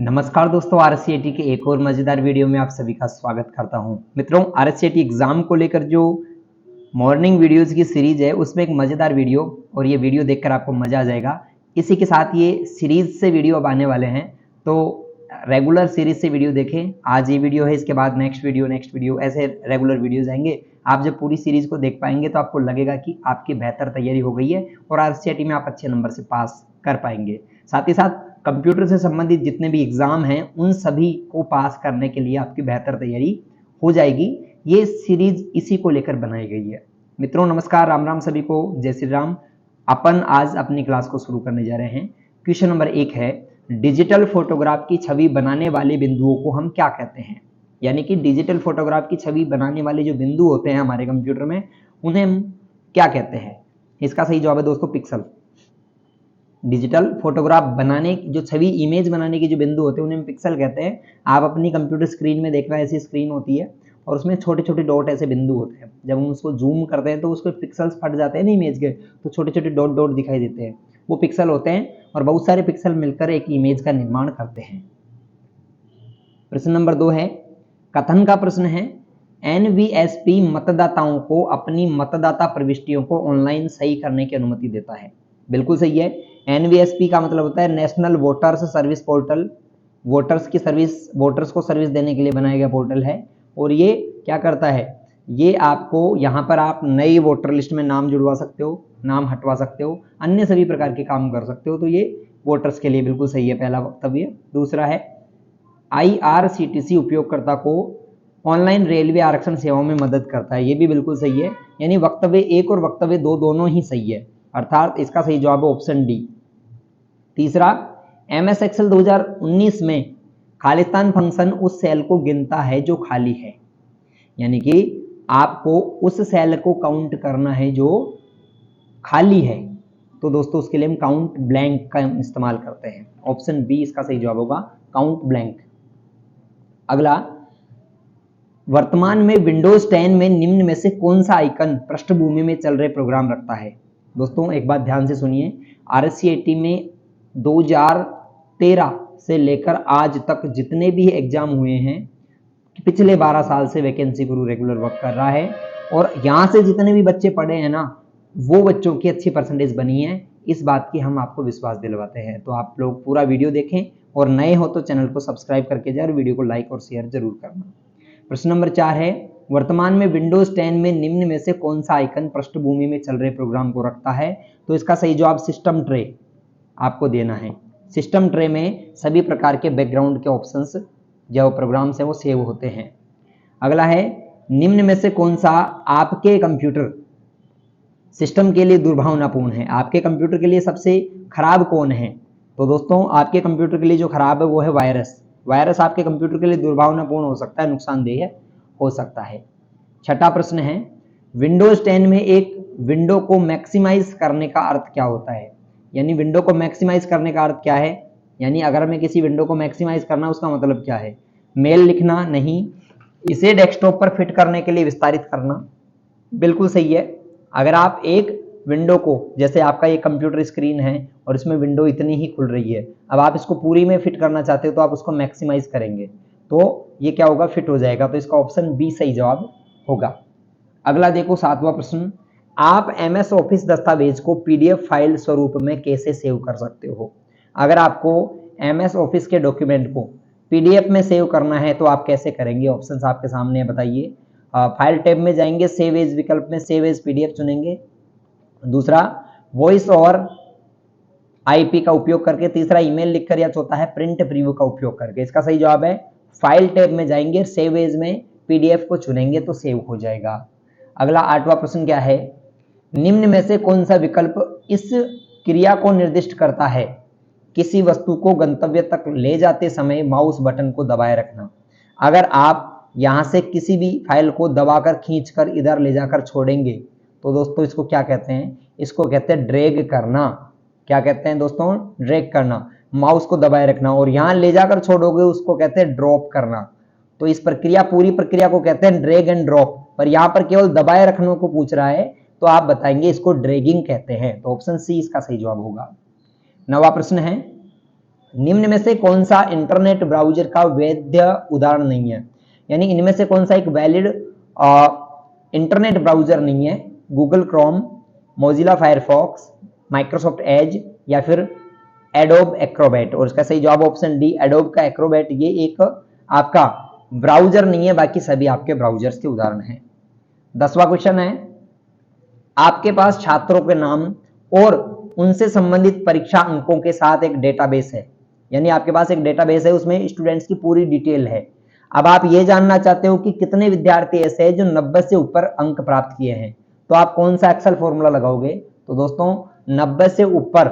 नमस्कार दोस्तों, आरएससीआईटी के एक और मजेदार वीडियो में आप सभी का स्वागत करता हूं। मित्रों, आरएससीआईटी एग्जाम को लेकर जो मॉर्निंग वीडियोस की सीरीज है उसमें एक मजेदार वीडियो और ये वीडियो देखकर आपको मजा आ जाएगा। इसी के साथ ये सीरीज से वीडियो अब आने वाले हैं, तो रेगुलर सीरीज से वीडियो देखें। आज ये वीडियो है, इसके बाद नेक्स्ट वीडियो ऐसे रेगुलर वीडियोज आएंगे। आप जब पूरी सीरीज को देख पाएंगे तो आपको लगेगा कि आपकी बेहतर तैयारी हो गई है और आरएससीआईटी में आप अच्छे नंबर से पास कर पाएंगे। साथ ही साथ कंप्यूटर से संबंधित जितने भी एग्जाम हैं उन सभी को पास करने के लिए आपकी बेहतर तैयारी हो जाएगी। ये सीरीज इसी को लेकर बनाई गई है। मित्रों नमस्कार, राम राम सभी को, जय श्री राम। अपन आज अपनी क्लास को शुरू करने जा रहे हैं। क्वेश्चन नंबर 1 है, डिजिटल फोटोग्राफ की छवि बनाने वाले बिंदुओं को हम क्या कहते हैं। यानी कि डिजिटल फोटोग्राफ की छवि बनाने वाले जो बिंदु होते हैं हमारे कंप्यूटर में, उन्हें हम क्या कहते हैं। इसका सही जवाब है दोस्तों पिक्सल। डिजिटल फोटोग्राफ बनाने जो छवि इमेज बनाने के जो बिंदु होते हैं उन्हें हम पिक्सल कहते हैं। आप अपनी कंप्यूटर स्क्रीन में देखना, ऐसी स्क्रीन होती है और उसमें छोटे छोटे डॉट ऐसे बिंदु होते हैं। जब हम उसको जूम करते हैं तो उसके पिक्सल्स फट जाते हैं ना इमेज के, तो छोटे छोटे डॉट डॉट दिखाई देते हैं, वो पिक्सल होते हैं। और बहुत सारे पिक्सल मिलकर एक इमेज का निर्माण करते हैं। प्रश्न नंबर 2 है, कथन का प्रश्न है, एनवीएसपी मतदाताओं को अपनी मतदाता प्रविष्टियों को ऑनलाइन सही करने की अनुमति देता है। बिल्कुल सही है। एनवीएसपी का मतलब होता है national voters service portal. Voters को सर्विस देने के लिए बनाया गया पोर्टल है। और ये क्या करता है, ये आपको यहाँ पर आप नई वोटर लिस्ट में नाम जुड़वा सकते हो, नाम हटवा सकते हो, अन्य सभी प्रकार के काम कर सकते हो। तो ये वोटर्स के लिए बिल्कुल सही है, पहला वक्तव्य। दूसरा है, आईआरसीटीसी उपयोगकर्ता को ऑनलाइन रेलवे आरक्षण सेवाओं में मदद करता है। ये भी बिल्कुल सही है। यानी वक्तव्य 1 और वक्तव्य 2 दोनों ही सही है, अर्थात इसका सही जवाब है ऑप्शन डी। तीसरा, एमएस एक्सेल 2019 में खालिस्तान फंक्शन उस सेल को गिनता है जो खाली है। यानी कि आपको उस सेल को काउंट करना है जो खाली है। तो दोस्तों उसके लिए हम काउंट ब्लैंक का इस्तेमाल करते हैं। ऑप्शन बी इसका सही जवाब होगा, काउंट ब्लैंक। अगला, वर्तमान में विंडोज 10 में निम्न में से कौन सा आइकन पृष्ठभूमि में चल रहे प्रोग्राम रखता है। दोस्तों एक बात ध्यान से सुनिए, आरएससीआईटी में 2013 से लेकर आज तक जितने भी एग्जाम हुए हैं, पिछले 12 साल से वैकेंसी गुरु रेगुलर वर्क कर रहा है। और यहाँ से जितने भी बच्चे पढ़े हैं ना, वो बच्चों की अच्छी परसेंटेज बनी है। इस बात की हम आपको विश्वास दिलवाते हैं। तो आप लोग पूरा वीडियो देखें और नए हो तो चैनल को सब्सक्राइब करके जाए और वीडियो को लाइक और शेयर जरूर करना। प्रश्न नंबर 4 है, वर्तमान में विंडोज 10 में निम्न में से कौन सा आइकन पृष्ठभूमि में चल रहे प्रोग्राम को रखता है। तो इसका सही जवाब सिस्टम ट्रे आपको देना है। सिस्टम ट्रे में सभी प्रकार के बैकग्राउंड के ऑप्शंस जो प्रोग्राम्स हैं वो सेव होते हैं। अगला है, निम्न में से कौन सा आपके कंप्यूटर सिस्टम के लिए दुर्भावनापूर्ण है। आपके कंप्यूटर के लिए सबसे खराब कौन है। तो दोस्तों आपके कंप्यूटर के लिए जो खराब है वो है वायरस। वायरस आपके कंप्यूटर के लिए दुर्भावनापूर्ण हो सकता है, नुकसानदेह हो सकता है। छठा प्रश्न है, विंडोज 10 में एक विंडो को मैक्सिमाइज करने का अर्थ क्या होता है। यानी विंडो को मैक्सिमाइज करने का अर्थ क्या है, यानी अगर हमें किसी विंडो को मैक्सिमाइज करना उसका मतलब क्या है। मेल लिखना नहीं, इसे डेस्कटॉप पर फिट करने के लिए विस्तारित करना। बिल्कुल सही है। अगर आप एक विंडो को, जैसे आपका ये कंप्यूटर स्क्रीन है और इसमें विंडो इतनी ही खुल रही है, अब आप इसको पूरी में फिट करना चाहते हो तो आप उसको मैक्सिमाइज करेंगे तो ये क्या होगा, फिट हो जाएगा। तो इसका ऑप्शन बी सही जवाब होगा। अगला देखो 7वां प्रश्न, आप एमएस ऑफिस दस्तावेज को पीडीएफ फाइल स्वरूप में कैसे सेव कर सकते हो। अगर आपको एमएस ऑफिस के डॉक्यूमेंट को पीडीएफ में सेव करना है तो आप कैसे करेंगे। ऑप्शंस आपके सामने है, बताइए। फाइल टैब में जाएंगे, सेव एज विकल्प में सेव एज पीडीएफ चुनेंगे। दूसरा, वॉइस और आईपी का उपयोग करके। तीसरा, ईमेल लिखकर। या चौथा है प्रिंट प्रीव्यू का उपयोग करके। इसका सही जवाब है, फाइल टैब में जाएंगे, सेव एज में पीडीएफ को चुनेंगे तो सेव हो जाएगा। अगला 8वां प्रश्न क्या है, निम्न में से कौन सा विकल्प इस क्रिया को निर्दिष्ट करता है, किसी वस्तु को गंतव्य तक ले जाते समय माउस बटन को दबाए रखना। अगर आप यहां से किसी भी फाइल को दबाकर खींचकर इधर ले जाकर छोड़ेंगे तो दोस्तों इसको क्या कहते हैं, इसको कहते हैं ड्रैग करना। क्या कहते हैं दोस्तों, ड्रैग करना, माउस को दबाए रखना। और यहां ले जाकर छोड़ोगे उसको कहते हैं ड्रॉप करना। तो इस प्रक्रिया, पूरी प्रक्रिया को कहते हैं ड्रैग एंड ड्रॉप, पर यहां पर केवल दबाए रखने को पूछ रहा है तो आप बताएंगे इसको ड्रैगिंग कहते हैं। तो ऑप्शन सी इसका सही जवाब होगा। 9वां प्रश्न है, निम्न में से कौन सा इंटरनेट ब्राउजर का वैध उदाहरण नहीं है, यानी इनमें से कौन सा एक वैलिड इंटरनेट ब्राउजर नहीं है? Google Chrome, Mozilla Firefox, Microsoft Edge या फिर एडोब एक्रोबैट। और इसका सही जवाब ऑप्शन डी, एडोब का एक्रोबैट। ये एक आपका ब्राउजर नहीं है, बाकी सभी आपके ब्राउजर्स के उदाहरण हैं। 10वां क्वेश्चन है, आपके पास छात्रों के नाम और उनसे संबंधित परीक्षा अंकों के साथ एक डेटाबेस है, यानी आपके पास एक डेटाबेस है, उसमें स्टूडेंट्स की पूरी डिटेल है। अब आप ये जानना चाहते हो कि कितने विद्यार्थी ऐसे हैं जो 90 से ऊपर अंक प्राप्त किए हैं, तो आप कौन सा एक्सेल फॉर्मूला लगाओगे? तो दोस्तों 90 से ऊपर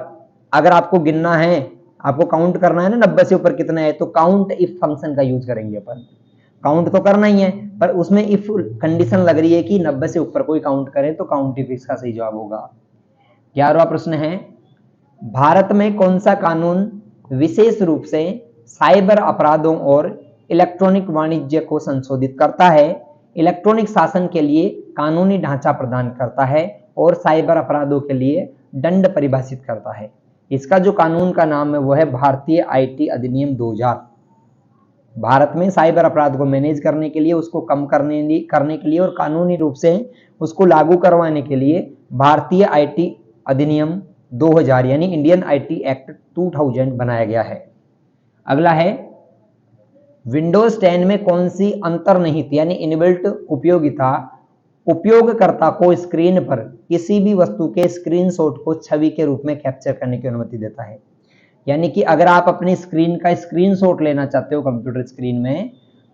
अगर आपको गिनना है, आपको काउंट करना है ना 90 से ऊपर कितना है, तो काउंट इफ फंक्शन का यूज करेंगे अपन। काउंट तो करना ही है, पर उसमें इफ कंडीशन लग रही है कि 90 से ऊपर कोई काउंट करे, तो काउंट इफ इसका सही जवाब होगा। 11वां प्रश्न है, भारत में कौन सा कानून विशेष रूप से साइबर अपराधों और इलेक्ट्रॉनिक वाणिज्य को संशोधित करता है, इलेक्ट्रॉनिक शासन के लिए कानूनी ढांचा प्रदान करता है और साइबर अपराधों के लिए दंड परिभाषित करता है? इसका जो कानून का नाम है वो है भारतीय आईटी अधिनियम 2000। भारत में साइबर अपराध को मैनेज करने के लिए, उसको कम करने के लिए और कानूनी रूप से उसको लागू करवाने के लिए भारतीय आईटी अधिनियम 2000 यानी इंडियन आईटी एक्ट 2000 बनाया गया है। अगला है, विंडोज 10 में कौन सी अंतर्निहित यानी इनबिल्ट उपयोगिता उपयोगकर्ता को स्क्रीन पर किसी भी वस्तु के स्क्रीनशॉट को छवि के रूप में कैप्चर करने की अनुमति देता है? यानी कि अगर आप अपनी स्क्रीन का स्क्रीनशॉट लेना चाहते हो कंप्यूटर स्क्रीन में,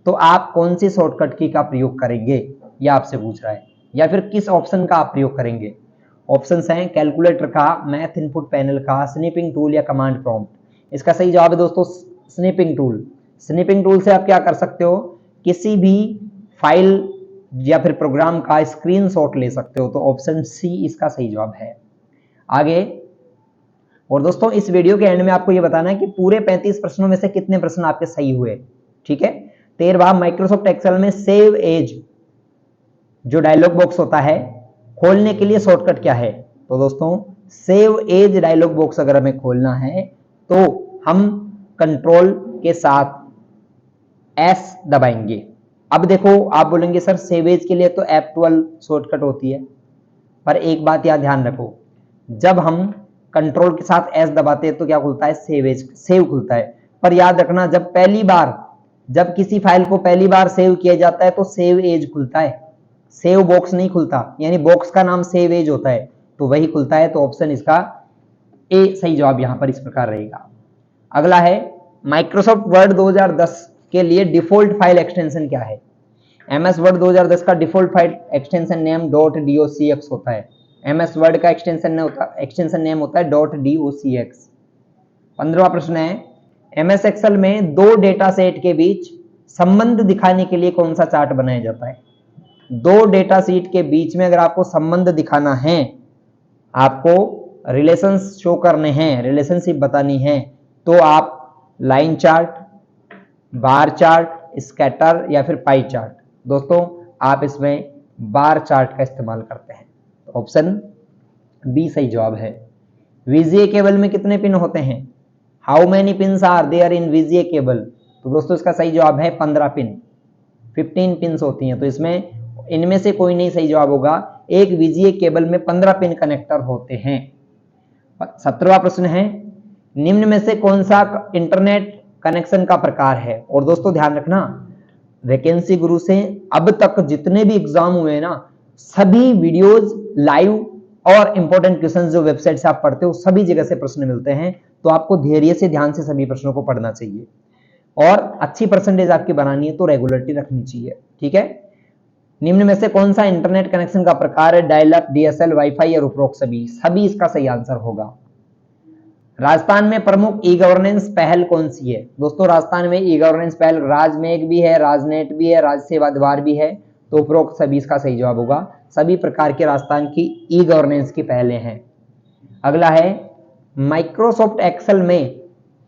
तो आप कौन सी शॉर्टकट की का प्रयोग करेंगे, यह आपसे पूछ रहा है, या फिर किस ऑप्शन का आप प्रयोग करेंगे? ऑप्शंस हैं कैलकुलेटर का, मैथ इनपुट पैनल का, स्निपिंग टूल या कमांड प्रॉम्प्ट। इसका सही जवाब है दोस्तों स्निपिंग टूल। स्निपिंग टूल से आप क्या कर सकते हो, किसी भी फाइल या फिर प्रोग्राम का स्क्रीनशॉट ले सकते हो, तो ऑप्शन सी इसका सही जवाब है। आगे, और दोस्तों इस वीडियो के एंड में आपको ये बताना है कि पूरे 35 प्रश्नों में से कितने प्रश्न आपके सही हुए, ठीक है। 13वां, माइक्रोसॉफ्ट एक्सेल में सेव एज जो डायलॉग बॉक्स होता है, खोलने के लिए शॉर्टकट क्या है? तो दोस्तों सेव एज डायलॉग बॉक्स अगर हमें खोलना है तो हम कंट्रोल के साथ एस दबाएंगे। अब देखो आप बोलेंगे सर सेव एज के लिए तो F12 शॉर्टकट होती है, पर एक बात याद ध्यान रखो, जब हम कंट्रोल के साथ एस दबाते हैं तो क्या खुलता है? सेव खुलता है। पर याद रखना जब किसी फाइल को पहली बार सेव किया जाता है तो सेव एज खुलता है, सेव बॉक्स नहीं खुलता, यानी बॉक्स का नाम सेव एज होता है तो वही खुलता है। तो ऑप्शन इसका ए सही जवाब यहां पर इस प्रकार रहेगा। अगला है, माइक्रोसॉफ्ट वर्ड 2010 के लिए डिफॉल्ट फाइल एक्सटेंशन क्या है? MS वर्ड 2010 का default file extension name .docx होता है। MS वर्ड का एक्सटेंशन नेम होता है .docx। 15वां प्रश्न है, MS एक्सेल में दो डेटा सेट के बीच संबंध दिखाने के लिए कौन सा चार्ट बनाया जाता है? दो डेटा सेट के बीच में अगर आपको संबंध दिखाना है, आपको रिलेशंस शो करने हैं, रिलेशनशिप बतानी है, तो आप line chart, bar chart, scatter या फिर पाई चार्ट। दोस्तों आप इसमें बार चार्ट का इस्तेमाल करते हैं, तो ऑप्शन बी सही जवाब है। VGA केबल में कितने पिन होते हैं? How many pins are there in VGA cable? तो दोस्तों इसका सही जवाब है 15 पिन, 15 पिन्स होती हैं। तो इसमें इनमें से कोई नहीं सही जवाब होगा। एक VGA केबल में 15 पिन कनेक्टर होते हैं। 17वां प्रश्न है, निम्न में से कौन सा इंटरनेट कनेक्शन का प्रकार है? और दोस्तों ध्यान रखना, वैकेंसी गुरु से अब तक जितने भी एग्जाम हुए ना, सभी वीडियोज लाइव और इंपॉर्टेंट क्वेश्चंस जो वेबसाइट से आप पढ़ते हो सभी जगह से प्रश्न मिलते हैं, तो आपको धैर्य से ध्यान से सभी प्रश्नों को पढ़ना चाहिए और अच्छी परसेंटेज आपकी बनानी है तो रेगुलरिटी रखनी चाहिए, ठीक है। निम्न में से कौन सा इंटरनेट कनेक्शन का प्रकार है? डायल अप, DSL, वाईफाई या उपरोक्त सभी इसका सही आंसर होगा। राजस्थान में प्रमुख ई गवर्नेंस पहल कौन सी है? दोस्तों राजस्थान में ई गवर्नेंस पहल राजमेघ भी है, राजनेट भी है, राज सेवा द्वार भी है, तो उपरोक्त सभी इसका सही जवाब होगा। सभी प्रकार के राजस्थान की ई गवर्नेंस की पहलें हैं। अगला है, माइक्रोसॉफ्ट एक्सेल में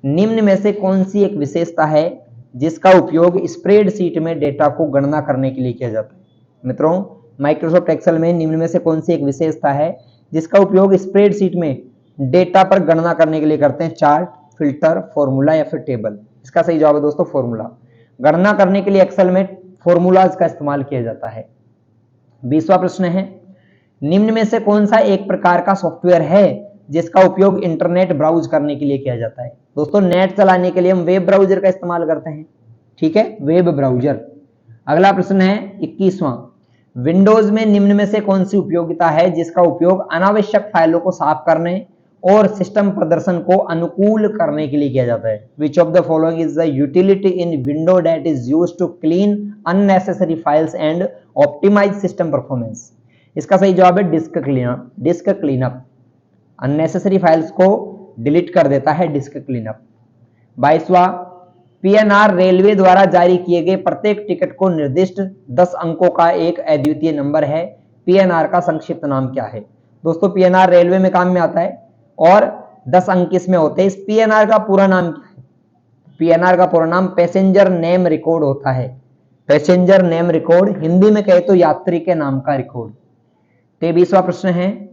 निम्न में से कौन सी एक विशेषता है जिसका उपयोग स्प्रेडशीट में डेटा को गणना करने के लिए किया जाता है? मित्रों माइक्रोसॉफ्ट एक्सेल में निम्न में से कौन सी एक विशेषता है जिसका उपयोग स्प्रेडशीट में डेटा पर गणना करने के लिए करते हैं? चार्ट, फिल्टर, फॉर्मूला या फिर टेबल? इसका सही जवाब है दोस्तों फॉर्मूला। गणना करने के लिए एक्सेल में फॉर्मूलाज का इस्तेमाल किया जाता है। 20वां प्रश्न है, निम्न में से कौन सा एक प्रकार का सॉफ्टवेयर है जिसका उपयोग इंटरनेट ब्राउज करने के लिए किया जाता है? दोस्तों नेट चलाने के लिए हम वेब ब्राउजर का इस्तेमाल करते हैं, ठीक है, वेब ब्राउजर। अगला प्रश्न है 21वां, विंडोज में निम्न में से कौन सी उपयोगिता है जिसका उपयोग अनावश्यक फाइलों को साफ करने और सिस्टम प्रदर्शन को अनुकूल करने के लिए किया जाता है? Which of the following is the utility in window that is used to clean unnecessary files and optimise system performance? इसका सही जवाब है disk cleanup. Disk cleanup unnecessary files को डिलीट कर देता है डिस्क क्लीनअप। 22वां, पीएनआर रेलवे द्वारा जारी किए गए प्रत्येक टिकट को निर्दिष्ट 10 अंकों का एक अद्वितीय नंबर है। पीएनआर का संक्षिप्त नाम क्या है? दोस्तों पीएनआर रेलवे में काम में आता है और 10 अंक इसमें होते हैं। इस पीएनआर का पूरा नाम क्या है? पीएनआर का पूरा नाम पैसेंजर नेम रिकॉर्ड होता है। पैसेंजर नेम रिकॉर्ड, हिंदी में कहे तो यात्री के नाम का रिकॉर्ड। 23वां प्रश्न है,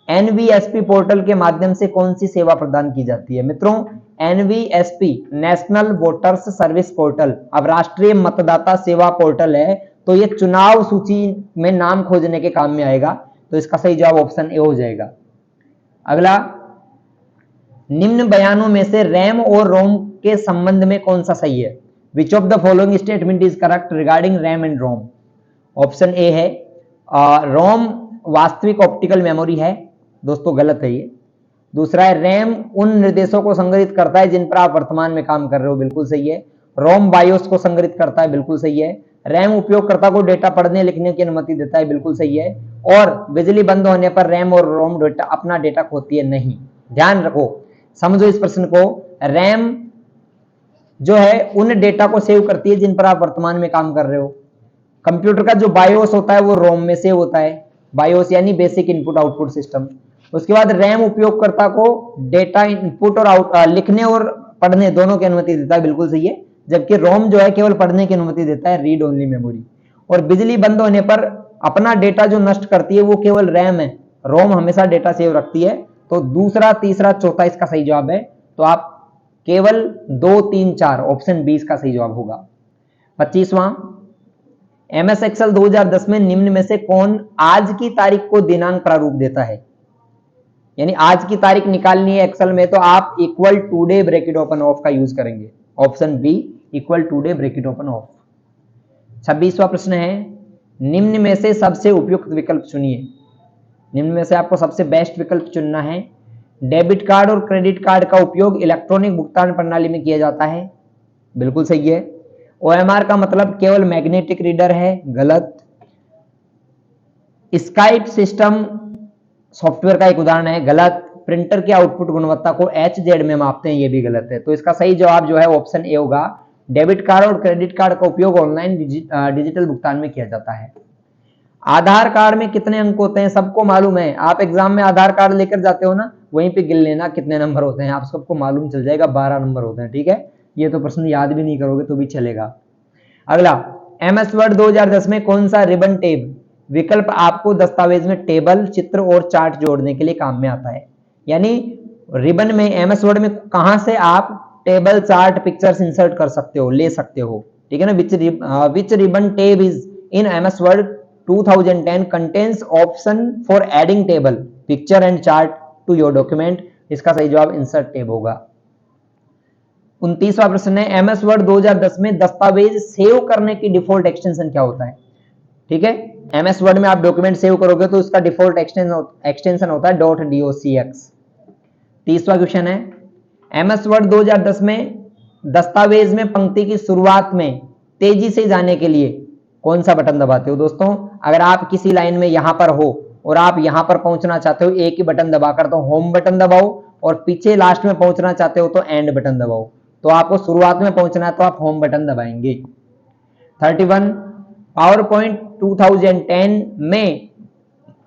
एनवीएसपी पोर्टल के माध्यम से कौन सी सेवा प्रदान की जाती है? मित्रों NVSP national voters service portal अब राष्ट्रीय मतदाता सेवा पोर्टल है, तो ये चुनाव सूची में नाम खोजने के काम में आएगा, तो इसका सही जवाब ऑप्शन ए हो जाएगा। अगला, निम्न बयानों में से रैम और रोम के संबंध में कौन सा सही है? Which of the following statement is correct regarding RAM and ROM? Option A है रोम वास्तविक ऑप्टिकल मेमोरी है, दोस्तों गलत है ये। दूसरा है रैम उन निर्देशों को संग्रहित करता है जिन पर आप वर्तमान में काम कर रहे हो, बिल्कुल सही है। रोम बायोस को संग्रहित करता है, बिल्कुल सही है। रैम उपयोगकर्ता को डेटा पढ़ने लिखने की अनुमति देता है, बिल्कुल सही है। और बिजली बंद होने पर रैम और रोम डेटा अपना डेटा खोती है नहीं। ध्यान रखो, समझो इस प्रश्न को। रैम जो है उन डेटा को सेव करती है जिन पर आप वर्तमान में काम कर रहे हो। कंप्यूटर का जो बायोस होता है वो रोम में सेव होता है, बायोस यानी बेसिक इनपुट आउटपुट सिस्टम। उसके बाद रैम उपयोगकर्ता को डेटा इनपुट और लिखने और पढ़ने दोनों की अनुमति देता है, बिल्कुल सही है। जबकि रोम जो है केवल पढ़ने की अनुमति देता है, रीड ओनली मेमोरी। और बिजली बंद होने पर अपना डेटा जो नष्ट करती है वो केवल रैम है, रोम हमेशा डेटा सेव रखती है। तो दूसरा, तीसरा, चौथा इसका सही जवाब है। तो आप केवल 2, 3, 4 ऑप्शन बी इसका सही जवाब होगा। 25वां, एमएस एक्सेल 2010 में निम्न में से कौन आज की तारीख को दिनांक प्रारूप देता है? यानी आज की तारीख निकालनी है एक्सेल में, तो आप equal to day bracket open off का यूज करेंगे। Option B equal to day bracket open off. 26वां प्रश्न है, निम्न में से सबसे उपयुक्त विकल्प चुनिए। निम्न में से आपको सबसे बेस्ट विकल्प चुनना है। डेबिट कार्ड और क्रेडिट कार्ड का उपयोग इलेक्ट्रॉनिक भुगतान प्रणाली में किया जाता है, बिल्कुल सही है। ओएमआर का मतलब केवल मैग्नेटिक रीडर है, गलत। स्काइप सिस्टम सॉफ्टवेयर का एक उदाहरण है, गलत। प्रिंटर की आउटपुट गुणवत्ता को एचजेड में मापते हैं, ये भी गलत है। तो इसका सही जवाब जो है ऑप्शन ए होगा। डेबिट कार्ड और क्रेडिट कार्ड का उपयोग ऑनलाइन डिजिटल भुगतान में किया जाता है। आधार कार्ड में कितने अंक होते हैं? सबको मालूम है, आप एग्जाम में आधार कार्ड लेकर जाते हो ना, वहीं पे गिन लेना कितने नंबर होते हैं, आप सबको मालूम चल जाएगा, 12 नंबर होते हैं, ठीक है। ये तो प्रश्न याद भी नहीं करोगे तो भी चलेगा। अगला, एमएस वर्ड 2010 में कौन सा रिबन टेब विकल्प आपको दस्तावेज में टेबल, चित्र और चार्ट जोड़ने के लिए काम में आता है? यानी रिबन में, एमएस वर्ड में कहां से आप टेबल, चार्ट, पिक्चर्स इंसर्ट कर सकते हो, ले सकते हो, ठीक है ना। Which ribbon tab is in MS Word 2010 contains option for adding table, picture and chart to your document? इसका सही जवाब इंसर्ट टेब होगा। 29वां प्रश्न है, एमएस वर्ड 2010 में दस्तावेज सेव करने की डिफॉल्ट एक्सटेंशन क्या होता है? ठीक है, एमएस वर्ड में आप डॉक्यूमेंट सेव करोगे तो उसका डिफॉल्ट एक्सटेंशन होता है .docx। 30वां क्वेश्चन है, एमएस वर्ड 2010 में दस्तावेज में पंक्ति की शुरुआत में तेजी से जाने के लिए कौन सा बटन दबाते हो? दोस्तों अगर आप किसी लाइन में यहां पर हो और आप यहां पर पहुंचना चाहते हो एक ही बटन दबाकर, तो होम बटन दबाओ, और पीछे लास्ट में पहुंचना चाहते हो तो एंड बटन दबाओ। तो आपको शुरुआत में पहुंचना है तो आप होम बटन दबाएंगे। 31, पावर पॉइंट 2010 में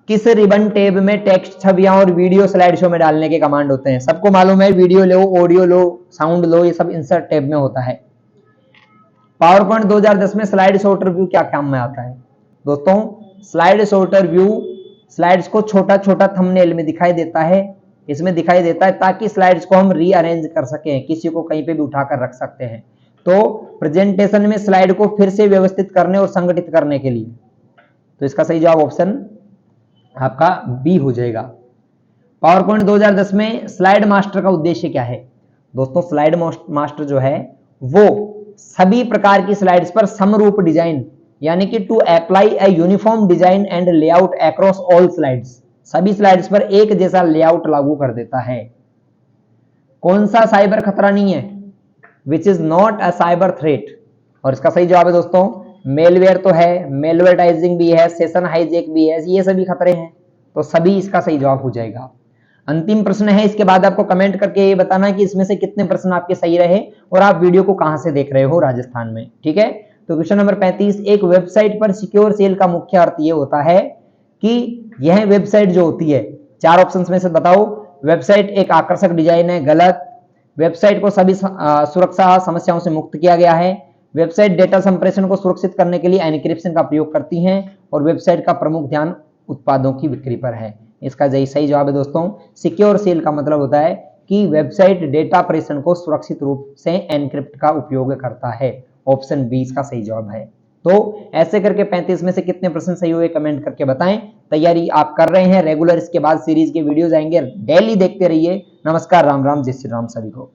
किस रिबन टेब में टेक्स्ट, छवियां और वीडियो स्लाइड शो में डालने के कमांड होते हैं? सबको मालूम है, वीडियो लो, ऑडियो लो, साउंड लो, ये सब इंसर्ट टेब में होता है। पावर पॉइंट 2010 में स्लाइड सॉर्टर व्यू क्या काम में आता है? दोस्तों स्लाइड सॉर्टर व्यू स्लाइड्स को छोटा छोटा थंबनेल में दिखाई देता है, इसमें दिखाई देता है, ताकि स्लाइड्स को हम रीअरेंज कर सकें, किसी को कहीं पे भी उठाकर रख सकते हैं। तो प्रेजेंटेशन में स्लाइड को फिर से व्यवस्थित करने और संगठित करने के लिए। तो इसका सही जवाब ऑप्शन आपका बी हो जाएगा। पावर पॉइंट 2010 में स्लाइड मास्टर का उद्देश्य क्या है? दोस्तों स्लाइड मास्टर जो है वो सभी प्रकार की स्लाइड्स पर समरूप डिजाइन, यानी कि to apply a uniform design and layout across all slides, सभी स्लाइड्स पर एक जैसा लेआउट लागू कर देता है। कौन सा साइबर खतरा नहीं है? Which is not a cyber threat. और इसका सही जवाब है दोस्तों मेलवेयर तो है, मेलवेटाइजिंग भी है, सेशन हाइजैक भी है, ये सभी खतरे हैं। तो सभी इसका सही जवाब हो जाएगा। अंतिम प्रश्न है, इसके बाद आपको कमेंट करके ये बताना कि इसमें से कितने प्रश्न आपके सही रहे और आप वीडियो को कहां से देख रहे हो राजस्थान में। ठीक है, तो क्वेश्चन नंबर 35, एक वेबसाइट पर सिक्योर सेल का मुख्य अर्थ ये होता है कि यह वेबसाइट जो होती है, चार ऑप्शंस में से बताओ। वेबसाइट एक आकर्षक डिजाइन है, गलत। वेबसाइट को सभी सुरक्षा समस्याओं से मुक्त किया गया है। वेबसाइट डेटा संप्रेषण को सुरक्षित करने के लिए एन्क्रिप्शन का प्रयोग करती हैं और वेबसाइट का प्रमुख ध्यान उत्पादों की बिक्री पर है। इसका सही जवाब है दोस्तों सिक्योर सेल का मतलब होता है कि वेबसाइट डेटा प्रेषण को सुरक्षित रूप से एनक्रिप्ट का उपयोग करता है। ऑप्शन बी इसका सही जवाब है। तो ऐसे करके 35 में से कितने प्रश्न सही हुए कमेंट करके बताएं। तैयारी आप कर रहे हैं रेगुलर, इसके बाद सीरीज के वीडियोज आएंगे, डेली देखते रहिए। नमस्कार, राम राम, जय श्री राम सभी को।